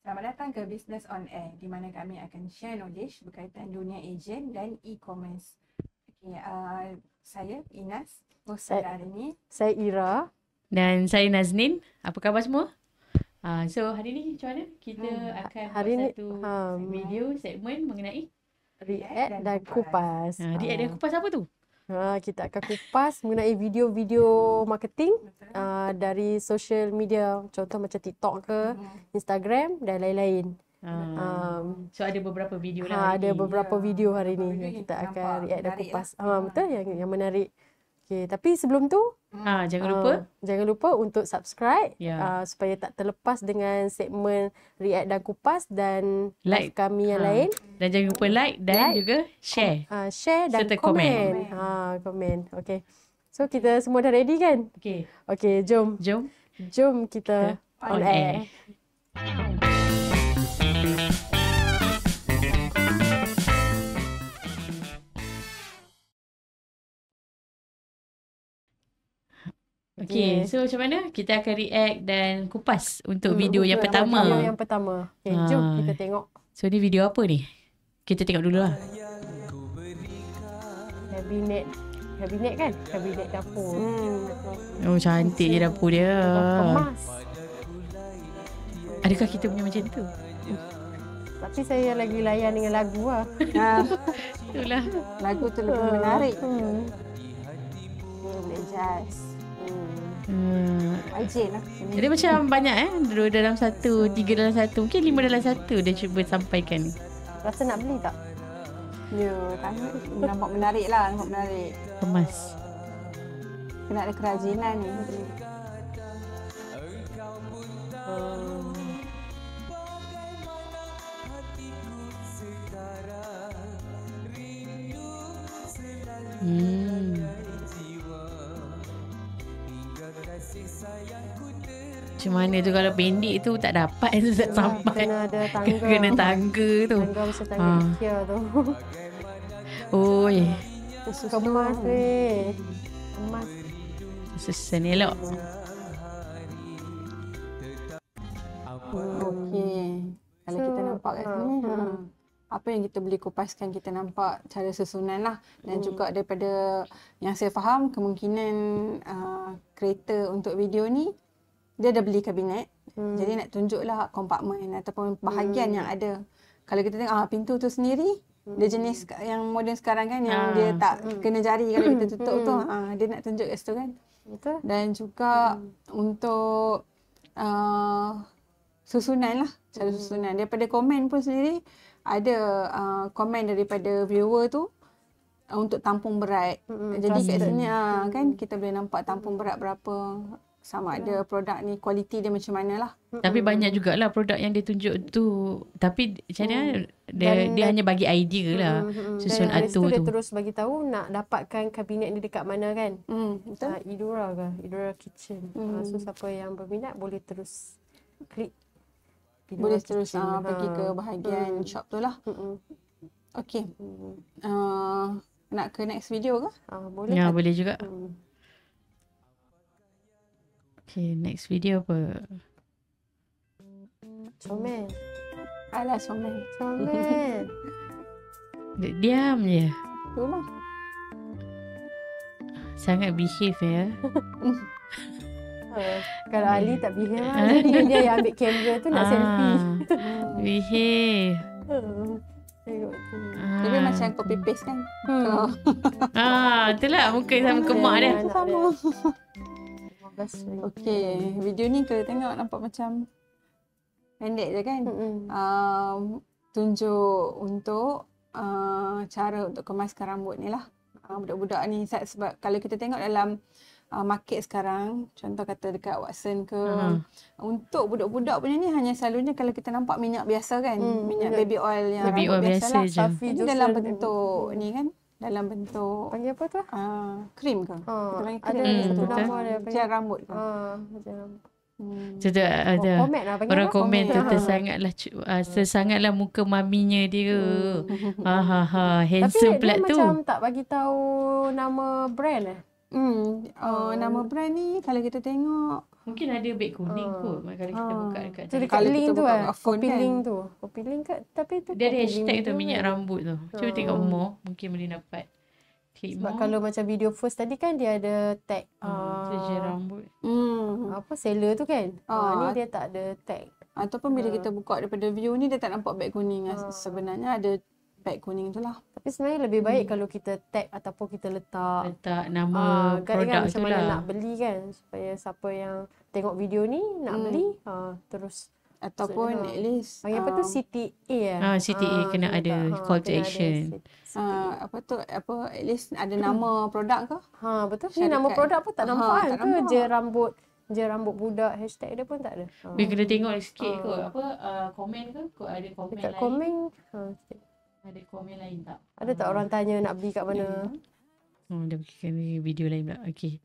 Selamat datang ke Business on Air, di mana kami akan share knowledge berkaitan dunia ejen dan e-commerce. Okay, saya Inas, host pada hari ini. Saya Ira. Dan saya Nazneen. Apa khabar semua? So hari ni macam mana? Kita akan hari buat ni, satu video segmen mengenai React dan kupas. React dan kupas apa tu? Kita akan kupas mengenai video-video marketing dari social media, contoh macam TikTok ke, Instagram dan lain-lain. So ada beberapa video lah. Ada beberapa video hari ni video yang kita yang akan nampak react dan menarik kupas. Betul, yang menarik. Okay, tapi sebelum tu jangan lupa untuk subscribe supaya tak terlepas dengan segmen react dan kupas dan live kami yang lain. Dan jangan lupa like dan juga share. Share dan serta komen. Komen. Okay. So kita semua dah ready kan? Okay, jom kita on air. Okay, so macam mana? Kita akan react dan kupas untuk video yang pertama. Video yang pertama. Okay, jom kita tengok. So ni video apa ni? Kita tengok dulu lah. Kabinet kan? Kabinet dapur. Oh, cantik je dapur dia. Kemas. Adakah kita punya macam tu? Tapi saya lagi layan dengan lagu lah. Itulah. Lagu tu lebih menarik. Jazz. Ajin lah. Jadi macam banyak dua dalam satu, tiga dalam satu, mungkin lima dalam satu dia cuba sampaikan. Rasa nak beli tak? Ya, tanya. Nampak menarik lah, nampak menarik. Kemas. Kena ada kerajinan ni. Macam mana tu kalau pendek tu tak dapat tu tak sampai. Kena ada tangga. Kena tangga tu. Tangga macam tangga IKEA tu. Oi. Kemas weh. Kemas. Susun elok. Okey. Kalau kita nampak kat sini, apa yang kita boleh kupaskan, kita nampak cara susunan lah. Dan juga daripada yang saya faham, kemungkinan kreator untuk video ni, dia dah beli kabinet. Jadi nak tunjuklah kompartmen ataupun bahagian yang ada. Kalau kita tengok pintu tu sendiri, dia jenis yang moden sekarang kan, yang dia tak kena jari kalau kita tutup tu. Dia nak tunjuk kat situ kan. Betul. Dan juga untuk susunan lah, cara susunan. Daripada komen pun sendiri, ada komen daripada viewer tu untuk tampung berat. Jadi kat sini kan kita boleh nampak tampung berat berapa, sama ada produk ni kualiti dia macam mana lah. Tapi banyak jugalah produk yang dia tunjuk tu. Tapi macam mana dia hanya bagi idea lah. Susun atur dia tu. terus bagi tahu nak dapatkan kabinet ni dekat mana kan. Betul. Idora ke? Idora Kitchen. So siapa yang berminat boleh terus klik. Boleh terus pergi ke bahagian shop tu lah. Okey. Nak ke next video ke? Boleh. Ya, boleh juga. Okay, next video apa? Comel. Alah, comel. Comel. Dia diam je. Itulah. Sangat behave ya. Kalau Ali tak behave lah. Jadi dia yang ambil kamera tu nak selfie. Behave. Tengok tu. Tapi macam copy paste kan? Itulah muka sama kemak dia. Sama. Okey, video ni kalau tengok nampak macam pendek je kan? Tunjuk untuk cara untuk kemaskan rambut ni lah. Budak-budak ni, sebab kalau kita tengok dalam market sekarang, contoh kata dekat Watson ke, untuk budak-budak punya ni hanya selalunya kalau kita nampak minyak biasa kan, minyak baby oil yang baby rambut oil biasa lah. je. Itu dalam bentuk ni kan, dalam bentuk Panggil apa tu? krim ke? Kita panggil Ada krim. satu betul. nama dia. Gel rambut ke? Gel rambut. Sudah ada Komen lah. orang komen tu tersangatlah muka maminya dia. Handsome pula Tapi tu. dia macam tak bagi tahu nama brand Nama brand ni kalau kita tengok Mungkin ada beg kuning kot kalau kita buka dekat tu dekat Kalau link kita tu buka kan. kat phone Copy kan. link tu. Copy link kat tapi tu dia ada copy hashtag link tu tu minyak kan. rambut tu. Cuba tengok more, mungkin boleh dapat. Klik Sebab more. kalau macam video first tadi kan dia ada tag Tu je rambut. apa seller tu kan. Ni dia tak ada tag. Ataupun bila kita buka daripada view ni dia tak nampak beg kuning. Sebenarnya ada beg kuning tu lah. Tapi sebenarnya lebih baik kalau kita tag ataupun kita letak nama guide produk kan macam tu mana lah. nak beli kan supaya siapa yang tengok video ni nak beli terus Ataupun at least apa tu CTA CTA kena ada call to kena action. At least ada nama produk ke? Betul. Ni nama Syarikat. produk pun tak nampak tak kan ke je rambut budak hashtag dia pun tak ada. Dia kena tengok sikit kot komen ke? Kau ada komen Dekat lain? komen Ada komen lain tak? ada tak orang tanya nak beli kat mana? Dia bikin video lain pula. Okey.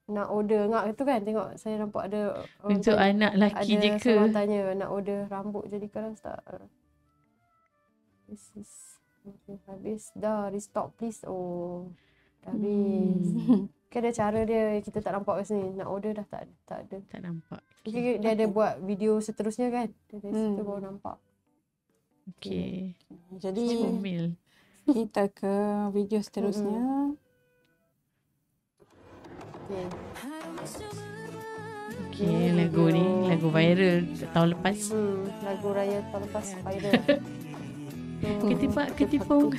Nak order ngak tu kan tengok saya nampak ada orang Untuk tanya, anak lelaki je ada ke? seorang tanya nak order rambut jadi keras tak? This is habis dah restock please. Dah habis. Kan ada cara dia kita tak nampak kat sini. Nak order dah tak ada. Tak nampak. Okay. Dia ada buat video seterusnya kan. Dari situ baru nampak. Okey. Jadi Comel. kita ke video seterusnya. Okay. Okey, lagu ni lagu viral tahun lepas. Lagu raya tahun lepas viral. Ketipung.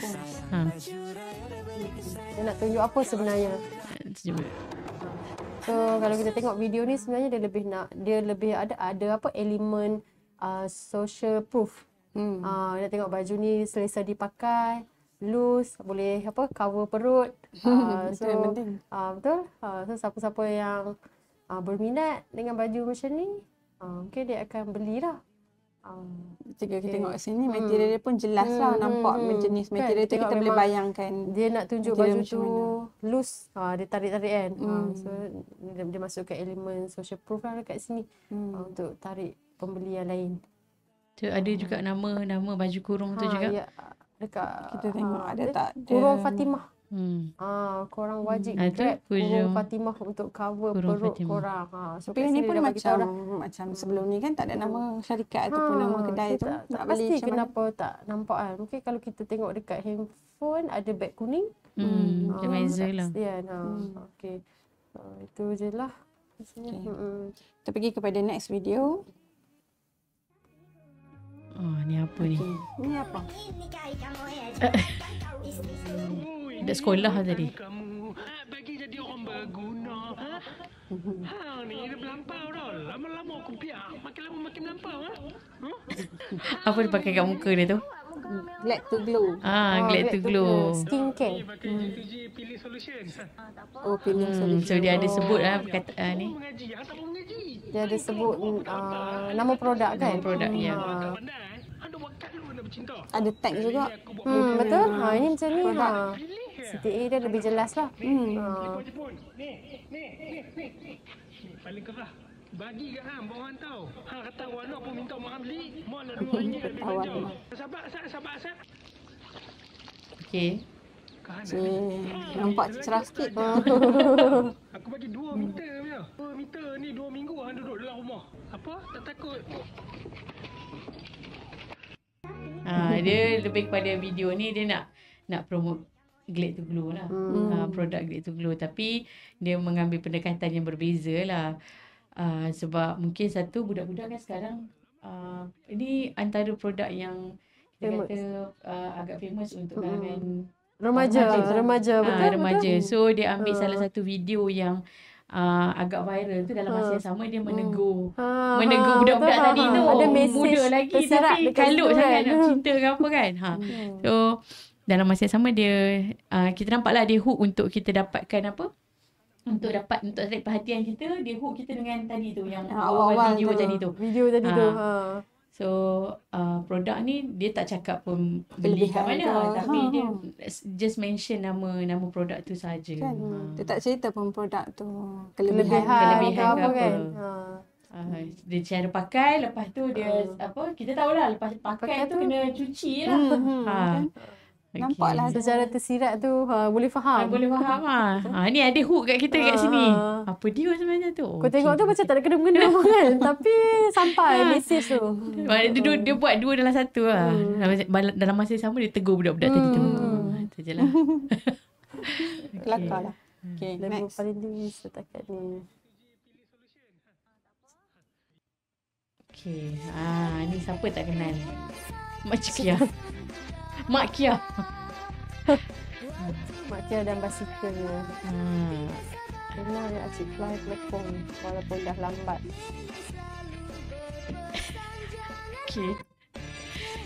Dia nak tunjuk apa sebenarnya? So kalau kita tengok video ni sebenarnya dia lebih ada apa elemen social proof. Dia tengok baju ni selesa dipakai, loose, boleh apa cover perut. Itu yang penting. Betul. So siapa-siapa yang berminat dengan baju macam ni, mungkin dia akan belilah. Jika kita tengok sini material dia pun jelas lah nampak jenis material tu kita boleh bayangkan. Dia nak tunjuk baju tu loose, dia tarik-tarik kan. So dia masukkan elemen social proof lah dekat sini untuk tarik pembeli yang lain. Tu ada juga nama baju kurung tu juga. Ya, dekat Kita tengok ada tak ada. kurung Fatimah. Korang wajib tu grab kurung hujung. Fatimah untuk cover Kurung perut Fatimah. korang. So Tapi kat ni sini pun dia bagi tahu dah. macam sebelum ni kan tak ada nama syarikat ataupun nama kedai tu. Tak Nak pasti beli macam mana? kenapa tak nampak kan. Mungkin kalau kita tengok dekat handphone ada beg kuning. Dia beza lah. Pastian. Okey. Itu je lah. Okay. Kita pergi kepada next video. Ni apa ni? Ni apa? Dah sekolah tadi. Kamu bagi jadi orang berguna. Ni dia melampau dah. Lama-lama aku biar. Makin lama makin melampau. Apa dia pakai kat muka dia tu? Glad to glow. Glad to glow. Skincare. Pakai G2G Peeling Solution. Oh, pilih So dia ada sebut lah perkataan ni. Mengaji. Tak mau mengaji. Dia ada sebut nama produk kan. Nama produk ya. Pandai. Ada waktu lu nak bercinta. Ada tag juga. Betul. Ini macam ni. CTA dia lebih jelas lah. Jepun. Ni. Paling kerah. Bagi kat hang bawa hang tahu. Hang kata warna pun minta mak hang beli. Mak nak dua ringgit lebih belanja. Sabar Asad. Okey. Nampak cerah sikit. Aku bagi 2 meter je. 2 meter ni 2 minggu hang duduk dalam rumah. Apa? Tak takut. Dia lebih kepada video ni dia nak promote Glad to Glow lah. Produk Glad to Glow. Tapi dia mengambil pendekatan yang berbeza lah. Sebab mungkin satu budak-budak kan sekarang ini antara produk yang kita kata agak famous untuk kalangan Remaja betul. Remaja. So dia ambil salah satu video yang agak viral tu dalam masa yang sama dia menegur budak-budak tadi tu. Ada Muda lagi tapi kalut sangat nak cinta ke apa kan. So dalam masa yang sama dia kita nampaklah dia hook untuk kita dapatkan apa? Untuk tarik perhatian kita, dia hook kita dengan tadi tu yang awal video tadi tu. So produk ni dia tak cakap pun beli kat mana, tapi dia just mention nama produk tu saja. Kan? Dia tak cerita pun produk tu kelebihan ke apa kan. Dia cara pakai, lepas tu dia kita tahulah lepas pakai tu kena cuci lah. Nampaklah secara tersirat tu boleh faham. Boleh faham ni ada hook kat kita kat sini. Apa dia sebenarnya tu? Kau tengok tu macam tak ada kena-mengena pun kan. Tapi sampai mesej tu. Dia buat dua dalam satu lah. Dalam masa yang sama dia tegur budak-budak tadi tu. Itu je lah. kelakar lah. Okay, Level next. paling tinggi setakat ni. Okay. Ni siapa tak kenal? Mak Kia. Mak Kia. Mak Kia dan basikal dia. Kenal dia asyik fly platform walaupun dah lambat. Okay.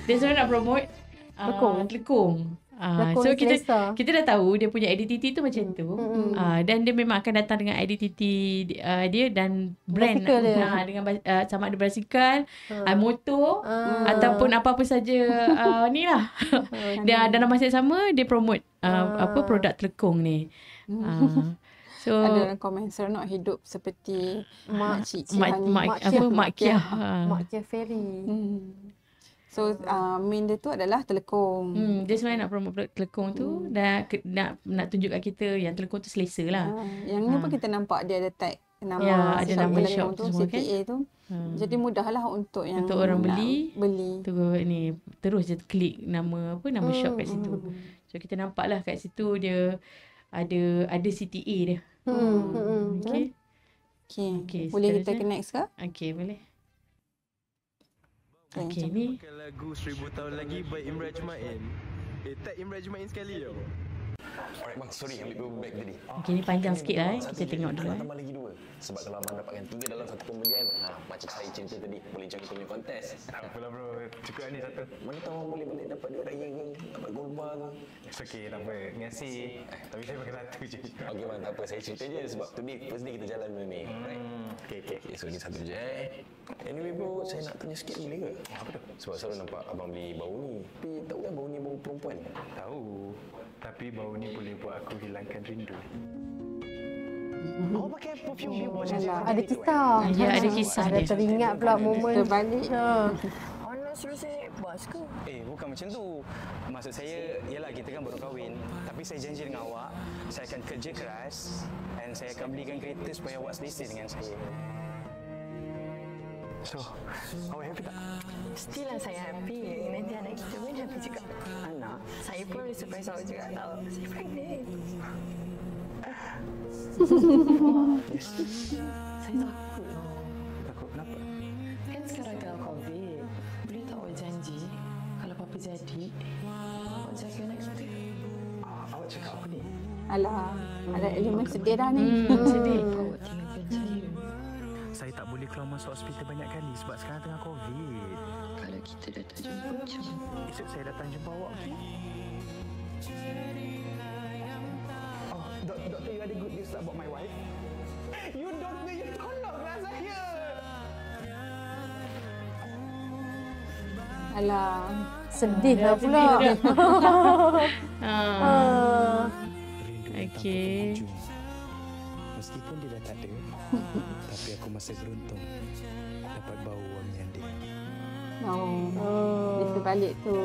Dia sebenarnya nak promote Telekong. So kita dah tahu dia punya identiti tu macam tu. Dan dia memang akan datang dengan identiti dia dan brand dia. dengan sama ada basikal, motor ataupun apa-apa saja ni lah. Dan dalam masa yang sama dia promote produk Telekong ni. So ada komen seronok hidup seperti Mak Kia. Mak Kia Ferry. So main dia tu adalah Telekong. Dia sebenarnya nak promote Telekong tu dan nak tunjuk kat kita yang Telekong tu selesa lah. Yang ni pun kita nampak dia ada tag nama ada nama shop tu semua CTA kan? Tu. Jadi mudahlah untuk orang beli. Tu ni terus je klik nama shop kat situ. So kita nampak lah kat situ dia ada CTA dia. Okay. Boleh kita ke next ke? Okay, boleh. Okay, ni pakai lagu 1000 tahun lagi by Imran Jumain. Tag Imran Jumain sekali tau. Alright bang, sorry ambil paper bag tadi. Okay, ni panjang sikit lah kita tengok dulu. Tambah lagi 2. Sebab kalau abang dapatkan 3 dalam satu pembelian, macam saya cerita tadi, boleh join kita punya kontes. Tak apalah bro, cukup ni satu. Mana tahu abang boleh balik dapat duit raya ke, dapat golbar ke. It's okay, tak apa. Terima kasih. Tapi saya pakai satu je. Okay bang, tak apa. Saya cerita je sebab today, first day kita jalan benda ni. Okay. So ni satu je. Anyway bro, saya nak tanya sikit boleh ke? Apa tu? Sebab selalu nampak abang beli bau ni. Tapi tahu kan bau ni bau perempuan? Tahu. Tapi bau ni boleh buat aku hilangkan rindu. Awak pakai perfume dia bau macam Ada kisah. Ya, ada kisah Ada dia. teringat pula momen Terbalik. Anak seriously bas ke? Bukan macam tu. Maksud saya, ialah kita kan baru kahwin. Tapi saya janji dengan awak, saya akan kerja keras dan saya akan belikan kereta supaya awak selesa dengan saya. So, awak happy tak? Still lah saya happy. Nanti anak kita pun happy juga. Anak? Saya pun boleh surprise awak juga tau. Saya pregnant. Saya takut loh. Takut kenapa? Kan sekarang tengah COVID. Boleh tak awak janji kalau apa-apa jadi, awak jaga anak kita? Awak cakap apa ni? Alah, ada elemen sedih dah ni. Sedih. Awak tinggalkan saya. Saya tak boleh keluar masuk hospital banyak kali sebab sekarang tengah COVID. Kalau kita dah tak jumpa macam Esok saya datang jumpa awak, okey? Oh, doktor, you ada good news about my wife? You doktor, you tolonglah saya! Alah, sedih lah pula. Okay. Meskipun dia dah tak ada, tapi aku masih beruntung dapat bau wangian dia. di sebalik tu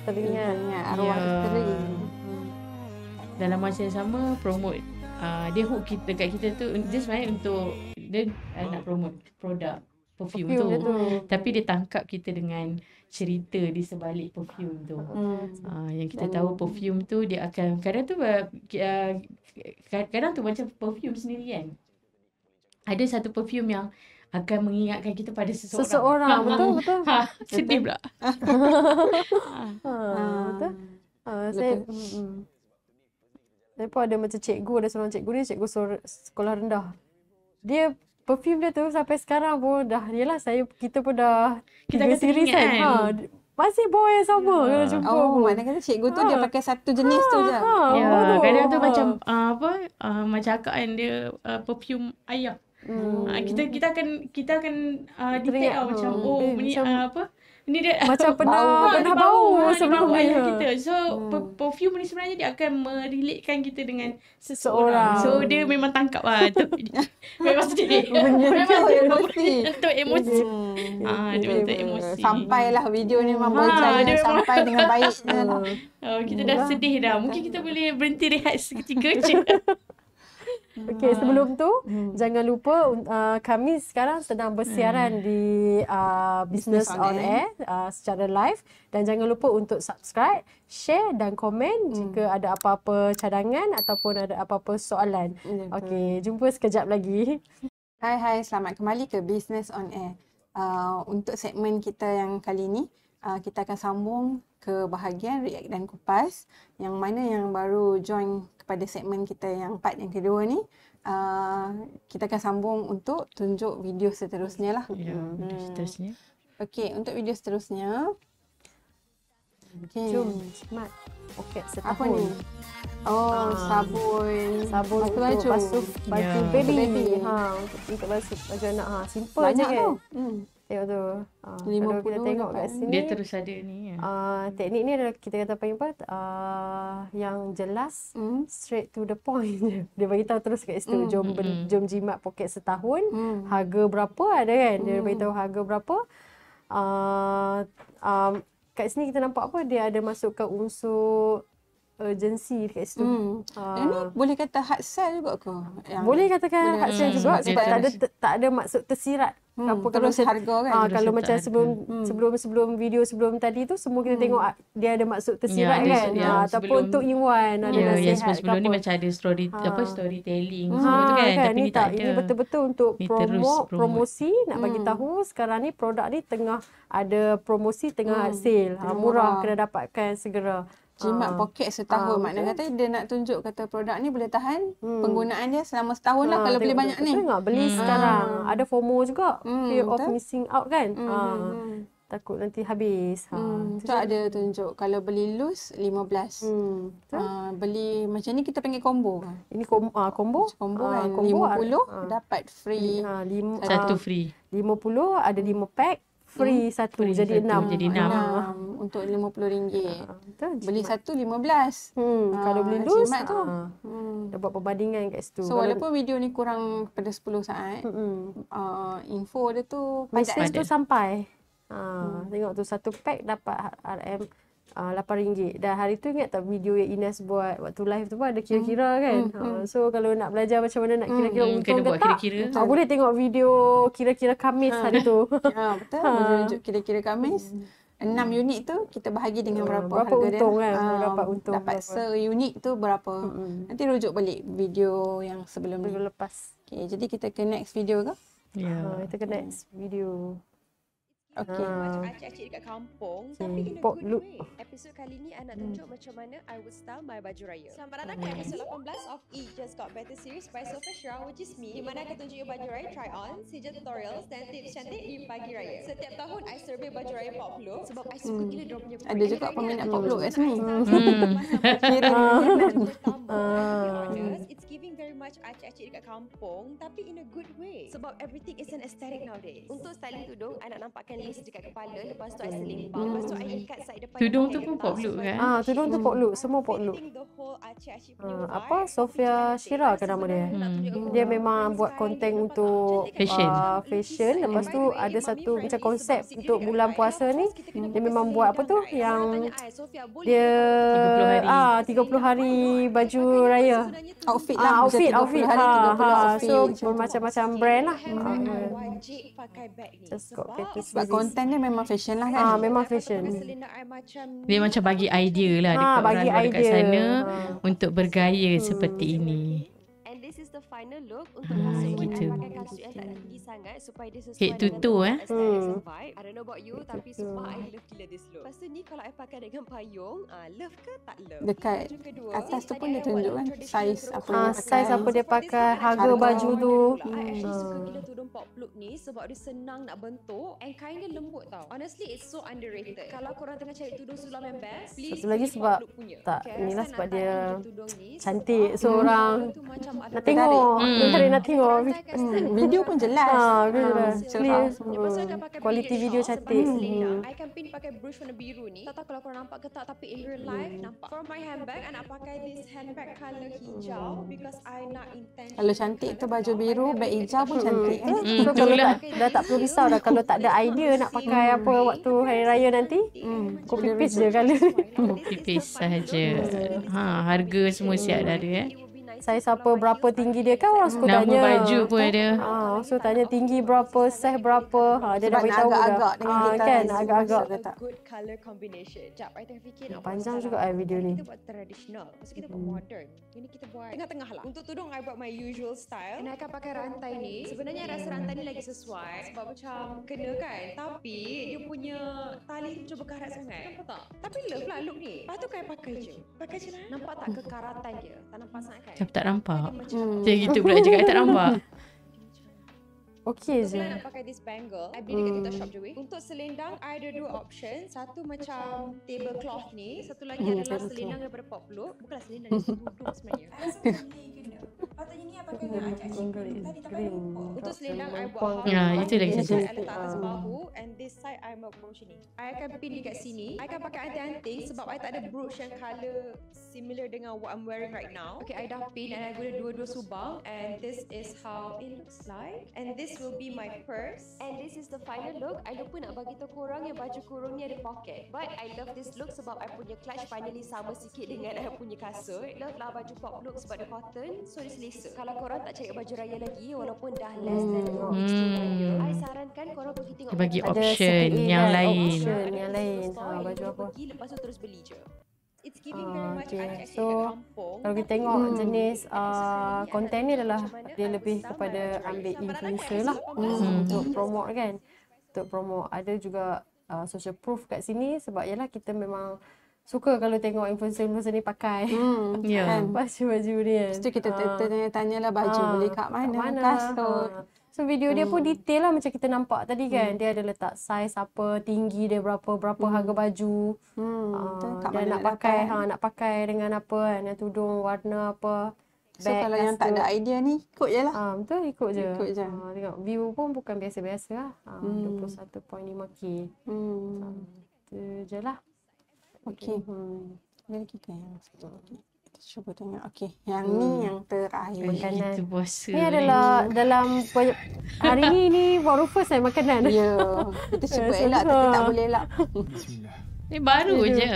Teringat arwah isteri. Dalam masa yang sama promote dia hook kita kat kita tu, dia sebenarnya untuk dia nak promote produk perfume tu. Tapi dia tangkap kita dengan cerita di sebalik perfume tu. Yang kita tahu perfume tu dia akan kadang tu kadang tu macam perfume sendiri kan. Ada satu perfume yang akan mengingatkan kita pada seseorang. Betul. Sedih pula. Betul. Saya pun ada macam cikgu, ada seorang cikgu ni, cikgu sekolah rendah. Dia perfume dia tu sampai sekarang pun dah, yelah kita pun dah Kita akan series teringat kan. Masih bawa yang sama kalau jumpa pun. Maknanya kata cikgu tu dia pakai satu jenis tu je. Ya, kadang tu macam macam akak kan dia perfume ayam. Kita akan detect macam ni Ni dia Macam pernah bau sebelum bau ayah ni. kita. So perfume ni sebenarnya dia akan merelatekan kita dengan Seseorang. So dia memang tangkap lah. Memang sedih. Menyentuh emosi. Untuk emosi. Dia untuk emosi. Sampailah video ni memang berjaya sampai dengan baiknya lah. Kita dah sedih dah. Mungkin kita boleh berhenti rehat seketika je. Okey, sebelum tu jangan lupa kami sekarang sedang bersiaran di Business on Air secara live, dan jangan lupa untuk subscribe, share dan komen jika ada apa-apa cadangan ataupun ada apa-apa soalan. Okey, jumpa sekejap lagi. Hai, selamat kembali ke Business on Air. Untuk segmen kita yang kali ni, kita akan sambung ke bahagian react dan kupas, yang mana yang baru join kepada segmen kita yang part yang kedua ni, kita akan sambung untuk tunjuk video seterusnya lah. Video seterusnya. Okey, untuk video seterusnya. Jom, Smart Pocket setahun. Apa ni? Oh, sabun untuk basuh baju baby. Untuk basuh baju anak. Simple je kan. Tengok tu. Kalau kita tengok kat sini, dia terus ada ni. Teknik ni adalah kita kata apa yang jelas, straight to the point. Dia bagi tahu terus kat situ, jom jimat poket setahun. Harga berapa ada kan? Dia bagi tahu harga berapa. Kat sini kita nampak apa? Dia ada masukkan unsur urgency dekat situ. Yang ni boleh kata hard sell juga ke? Boleh katakan hard sell juga sebab tak ada maksud tersirat. Terus harga kan? Kalau macam sebelum video sebelum tadi tu semua kita tengok dia ada maksud tersirat kan? Ataupun untuk in-one ada nasihat. Sebelum ni macam ada storytelling semua tu kan? Tapi ni tak ada. Ini betul-betul untuk promosi, nak bagi tahu sekarang ni produk ni tengah ada promosi, tengah sale. Murah, kena dapatkan segera. Jimat poket setahun. Maknanya kata dia nak tunjuk kata produk ni boleh tahan penggunaan dia selama setahun lah kalau beli banyak ni. Tengok beli sekarang. Ada FOMO juga. Fear of missing out kan. Takut nanti habis. Tu ada tunjuk kalau beli loose 15. Beli macam ni kita panggil combo. Ini combo kan. 50 dapat free. Satu free. 50 ada 5 pack. Free satu, jadi 6. Untuk RM50. Beli satu 15. Kalau beli loose tu dapat perbandingan kat situ. So walaupun video ni kurang pada 10 saat, info dia tu message tu sampai. Tengok tu satu pack dapat RM RM8. Dan hari tu ingat tak video yang Ines buat waktu live tu pun ada kira-kira kan. So kalau nak belajar macam mana nak kira-kira untung ke tak, boleh tengok video kira-kira Khamis hari tu. Betul. Boleh tunjuk kira-kira Khamis. 6 unit tu kita bahagi dengan berapa harga untung dia. Kan? Dapat untung dapat se-unit tu berapa. Nanti rujuk balik video yang sebelum ni. Lepas. Okay, jadi kita ke next video ke? Kita ke next video. Okey. Macam acik-acik dekat kampung tapi in a Pop good look. way. Episod kali ni I nak tunjuk macam mana I would style my baju raya. Selamat datang ke episod 18 of E Just Got Better series by Sophia Shira, which is me. Di mana I akan tunjuk you baju raya try on, saja tutorials dan tips cantik di pagi raya. Setiap tahun I survey baju raya pop look sebab I suka gila dia punya. Ada juga peminat pop look kat sini. It's giving very much acik-acik dekat kampung tapi in a good way. Sebab everything is an aesthetic nowadays. Untuk styling tudung, I nak nampakkan lace dekat kepala, lepas tu I selimpang, lepas tu I ikat side depan. Tudung tu pun pop look kan? Tudung tu pop look, semua pop look. Apa Sophia Shira ke nama dia? Dia memang buat konten untuk fashion. Lepas tu ada satu macam konsep untuk bulan puasa ni. Dia memang buat apa tu yang dia 30 hari baju raya. Outfit lah. Outfit. So bermacam-macam brand lah. Just got better. Sebab konten dia memang fashion lah kan? Memang fashion. Dia macam bagi idea lah dekat orang dekat sana untuk bergaya seperti ini. This is the final look. Untuk kasut pun I pakai kasut yang tak tinggi sangat supaya dia sesuai Head to toe vibe. I don't know about you tapi sumpah I love gila this look. Lepas tu ni kalau I pakai dengan payung, love ke tak love? Dekat atas tu pun dia tunjuk kan size apa dia pakai. Size apa dia pakai, harga baju tu. I actually suka gila tudung pop look ni sebab dia senang nak bentuk and kind dia lembut tau. Honestly it's so underrated. Kalau korang tengah cari tudung sulam yang best, please lagi sebab tak inilah sebab dia cantik seorang. Nak tengok tengok. Menarik nak tengok. Video pun jelas. Video jelas. Clear. Kualiti video cantik. I akan pin pakai brush warna biru ni. Tak tahu kalau korang nampak ke tak, tapi in real life nampak. For my handbag, I nak pakai this handbag colour hijau because I nak intention. Kalau cantik tu baju biru, beg hijau pun cantik. So kalau dah tak perlu risau dah kalau tak ada idea nak pakai apa waktu hari raya nanti. Copy paste je colour. Copy paste sahaja. Harga semua siap dah ada Saiz apa, berapa tinggi dia kan orang suka tanya. Nama baju pun ada. So tanya tinggi berapa, saiz berapa. Dia dah beritahu agak-agak dengan kita kan, agak-agak. Good colour combination. Jap, I tengah fikir panjang juga video ni. Kita buat traditional. Maksud kita buat modern. Ini kita buat tengah-tengah lah. Untuk tudung, I buat my usual style. And I akan pakai rantai ni. Sebenarnya rasa rantai ni lagi sesuai. Sebab macam kena kan. Tapi dia punya tali tu cuba karat sangat. Nampak tak? Tapi love lah look ni. Lepas tu kan pakai je. Pakai je lah. Nampak tak kekaratan dia? Tak nampak sangat kan? Tak nampak. Macam gitu pula cakap tak nampak. Okey je. Saya nak pakai this bangle. I beli dekat TikTok shop je weh. Untuk selendang, I ada dua option. Satu macam tablecloth ni. Satu lagi adalah selendang daripada pop look. Bukanlah selendang, dia tudung sebenarnya. Patutnya ni I pakai dengan ajak untuk selendang, I buat itu lagi cantik. I letak atas bahu. And this side, I mau macam ni. I akan pin dekat sini. I akan pakai anting-anting sebab I tak ada brooch yang colour similar dengan what I'm wearing right now. Okay, I dah pin and I guna dua-dua subang. And this is how it looks like. And this will be my purse. And this is the final look. I lupa nak bagi tahu korang yang baju kurung ni ada pocket. But I love this look sebab I punya clutch finally sama sikit dengan I punya kasut. Love lah baju pop look sebab dia cotton. So dia selesa. Kalau korang tak cari baju raya lagi, walaupun dah less than 2 weeks to raya, I sarankan korang pergi tengok. Dia bagi option yang lain. Baju apa? Pergi lepas tu terus beli je. It's giving very much so kalau kita tengok jenis konten ni adalah dia lebih kepada ambil influencer lah untuk promote kan, untuk promote. Ada juga social proof kat sini sebab yalah kita memang suka kalau tengok influencer-influencer ni pakai kan baju-baju ni kan. Lepas tu kita tanya-tanyalah baju beli kat mana, kasut. So video dia pun detail lah macam kita nampak tadi kan. Dia ada letak saiz apa, tinggi dia berapa, harga baju. Dan nak pakai dengan apa kan, yang tudung warna apa. So kalau yang tak ada idea ni ikut je lah. Betul, ikut je. Tengok view pun bukan biasa-biasa lah. 21.5k. Itu je lah. Okey. Jadi kita yang satu lagi. Cuba tengok. Okey, yang ni yang terakhir. Makanan. Puasa ni adalah dalam hari ni baru first saya makanan. Ya. Kita cuba elak tapi tak boleh elak. Ni baru je.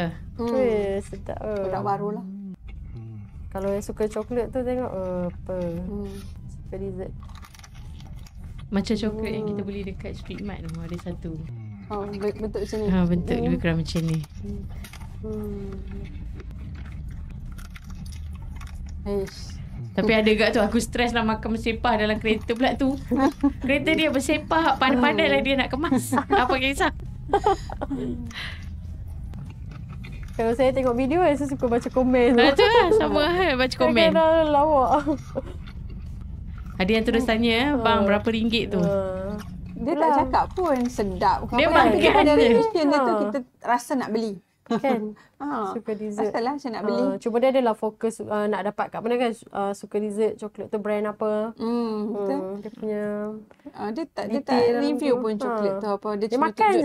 Sedap. Sedap baru lah. Kalau yang suka coklat tu tengok apa. Suka dessert. Macam coklat yang kita beli dekat Street Mart tu ada satu. Bentuk macam ni. Bentuk lebih kurang macam ni. Tapi ada gak tu aku stres nak makan bersepah dalam kereta pula tu. Kereta dia bersepah, pandai-pandai lah dia nak kemas. Apa kisah? Kalau saya tengok video saya suka baca komen. Betul lah, sama baca komen. Kadang-kadang lawak. Ada yang terus tanya, bang berapa ringgit tu? Dia tak cakap pun sedap. Dia makan je. Dia tu kita rasa nak beli. Kan? Suka dessert. Asalah macam nak beli. Cuma dia adalah fokus nak dapat kat mana kan. Suka dessert, coklat tu brand apa. Betul. Dia punya dia tak review pun coklat tu apa. Dia cuma makan je.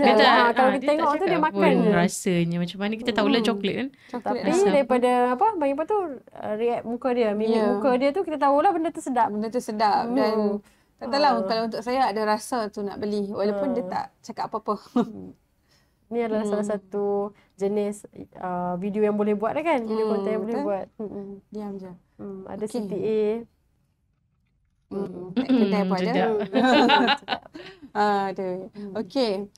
Kalau kita tengok tu dia makan je. Rasanya macam mana kita tahulah coklat kan. Tapi daripada bagi apa tu react muka dia, mimik muka dia tu kita tahulah benda tu sedap. Benda tu sedap dan tak tahulah kalau untuk saya ada rasa tu nak beli walaupun dia tak cakap apa-apa. Ni adalah salah satu jenis video yang boleh buat kan. Video konten yang boleh buat. Diam je. Ada CTA. Kedai pun ada. Ada. Okey.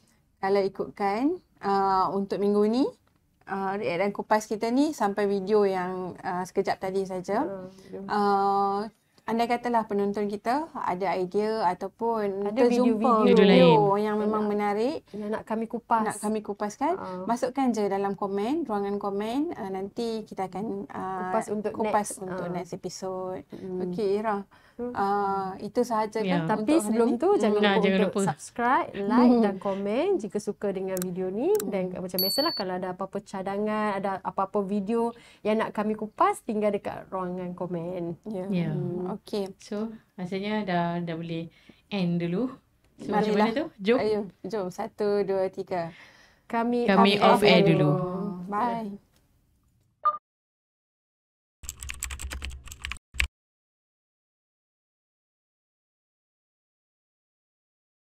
Kalau ikutkan untuk minggu ni React dan Kupas kita ni sampai video yang sekejap tadi saja. Andai katalah penonton kita ada idea ataupun ada terjumpa video yang memang menarik yang nak kami kupaskan, masukkan je dalam komen, ruangan komen, nanti kita akan kupas untuk next episode. Okey Ira, Itu sahaja kan. Tapi sebelum tu jangan lupa subscribe, like dan komen jika suka dengan video ni. Dan macam biasalah kalau ada apa-apa cadangan, ada apa-apa video yang nak kami kupas, tinggal dekat ruangan komen. Okay. So rasanya dah boleh end dulu. So Marilah. macam mana tu? Jom. Jom 1, 2, 3. Kami off air dulu. Bye.